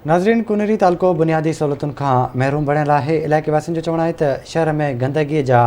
नाज़रीन, कुनरी तालको बुनियादी सहूलतुनि खां महरूम बणियल आहे। इलाइक़े वासियुनि जो चवणु आहे त शहर में गंदगीअ जा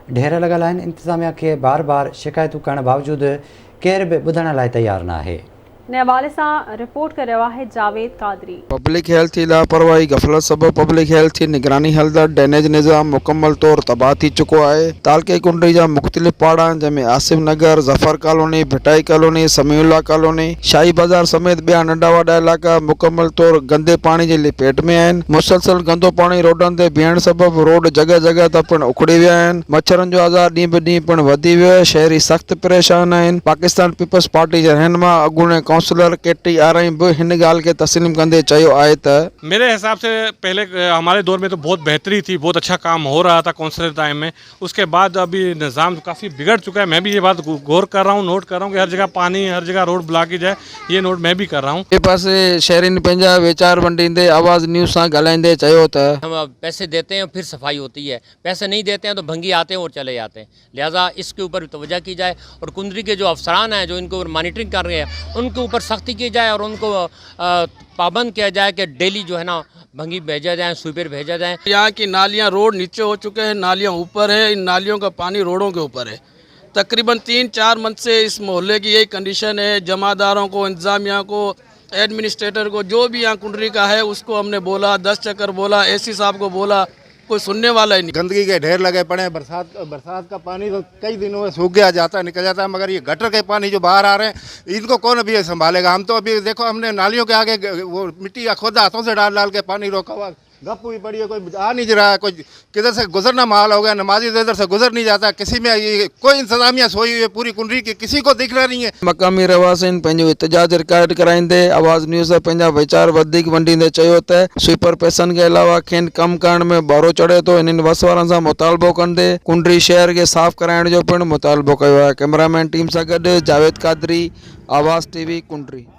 ढेर लॻल आहिनि। इंतिज़ामिया खे बार बार शिकायतूं करण बावजूदि केर बि ॿुधण लाइ तयारु न आहे। इन हवाले सां रिपोर्ट करे रहियो आहे जावेद कादरी। पब्लिक हेल्थ की लापरवाही गफलत सबब पब्लिक हेल्थ की निगरानी हलंदड़ ड्रेनेज निज़ाम मुकम्मल तौर तबाह थी चुको है। तालके कुंडरी जा मुख्तलिफ पाड़ा जैमें Asif Nagar, Zafar colony, Bhitai colony, Samiullah colony, Shahi Bazaar समेत ॿिया नंढा वॾा इलाइक़ा मुकम्मल तौर गंदे पानी के लपेट में आहिनि। मुसलसल गंदो पानी रोडनि ते बीहण सबब रोड जगह जगह ते पिणु उखड़ी विया आहिनि। मच्छरनि जो आज़ार ॾींहुं ब ॾींहुं पिणु वधी वियो आहे। शहरी सख़्त परेशान आहिनि। पाकिस्तान पीपल्स पार्टी जे रहनुमा अॻूणे काउंसलर केटी आरई भी इन गाल के तस्लीम कंदे चयो आहे त मेरे हिसाब से पहले हमारे दौर में तो बहुत बेहतरी थी, बहुत अच्छा काम हो रहा था काउंसलर टाइम में। उसके बाद अभी निज़ाम काफ़ी बिगड़ चुका है। मैं भी ये बात गौर कर रहा हूँ, नोट कर रहा हूँ कि हर जगह पानी, हर जगह रोड ब्लॉक की जाए, ये नोट मैं भी कर रहा हूँ। ये पासे शहरीन पंहिंजा वीचार वंडींदे आवाज़ न्यूज़ सां ॻाल्हाईंदे चयो त हम पैसे देते हैं फिर सफाई होती है, पैसे नहीं देते हैं तो भंगी आते हैं और चले जाते हैं। लिहाजा इसके ऊपर तवज्जो की जाए और कुंदरी के जो अफसरान हैं जो इनको ऊपर मॉनिटरिंग कर रहे हैं उनके ऊपर सख्ती की जाए और उनको पाबंद किया जाए कि डेली जो है ना भंगी भेजा जाए, स्वीपर भेजा जाए। यहाँ की नालियाँ रोड नीचे हो चुके हैं, नालियाँ ऊपर है। इन नालियों का पानी रोडों के ऊपर है। तकरीबन 3-4 मंथ से इस मोहल्ले की यही कंडीशन है। जमादारों को, इंतज़ामिया को, एडमिनिस्ट्रेटर को, जो भी यहाँ कुंडरी का है उसको हमने बोला, 10 चक्कर बोला, एसी साहब को बोला, कोई सुनने वाला ही नहीं। गंदगी के ढेर लगे पड़े हैं। बरसात का पानी तो कई दिनों में सूख गया जाता है, निकल जाता है, मगर ये गटर के पानी जो बाहर आ रहे हैं इनको कौन अभी संभालेगा। हम तो अभी देखो हमने नालियों के आगे वो मिट्टी का खोदा हाथों से डाल डाल के पानी रोका हुआ, गप हुई पड़ी है, कोई आ नहीं रहा है, कोई किधर से गुजरना माल हो गया, नमाजी तो इधर से गुजर नहीं जाता। किसी में ये कोई इंतजामिया सोई हुई है पूरी कुंडरी की, किसी को दिख रहा नहीं है। मकामी रहवासिन पंहिंजो एहतजाज रिकॉर्ड कराईंदे आवाज़ न्यूज़ सां पंहिंजा वीचार वधीक वंडींदे चयो त स्वीपर पैसनि के अलावा खेनि कमु करण में बारो चढ़े थो। इन्हनि वस वारनि सां मुतालबो कंदे कुंडरी शहर खे साफ़ कराइण जो पिणु मुतालबो कयो आहे। कैमरामैन टीम सां गॾु जावेद कादरी, आवाज़ TV, कुंडरी।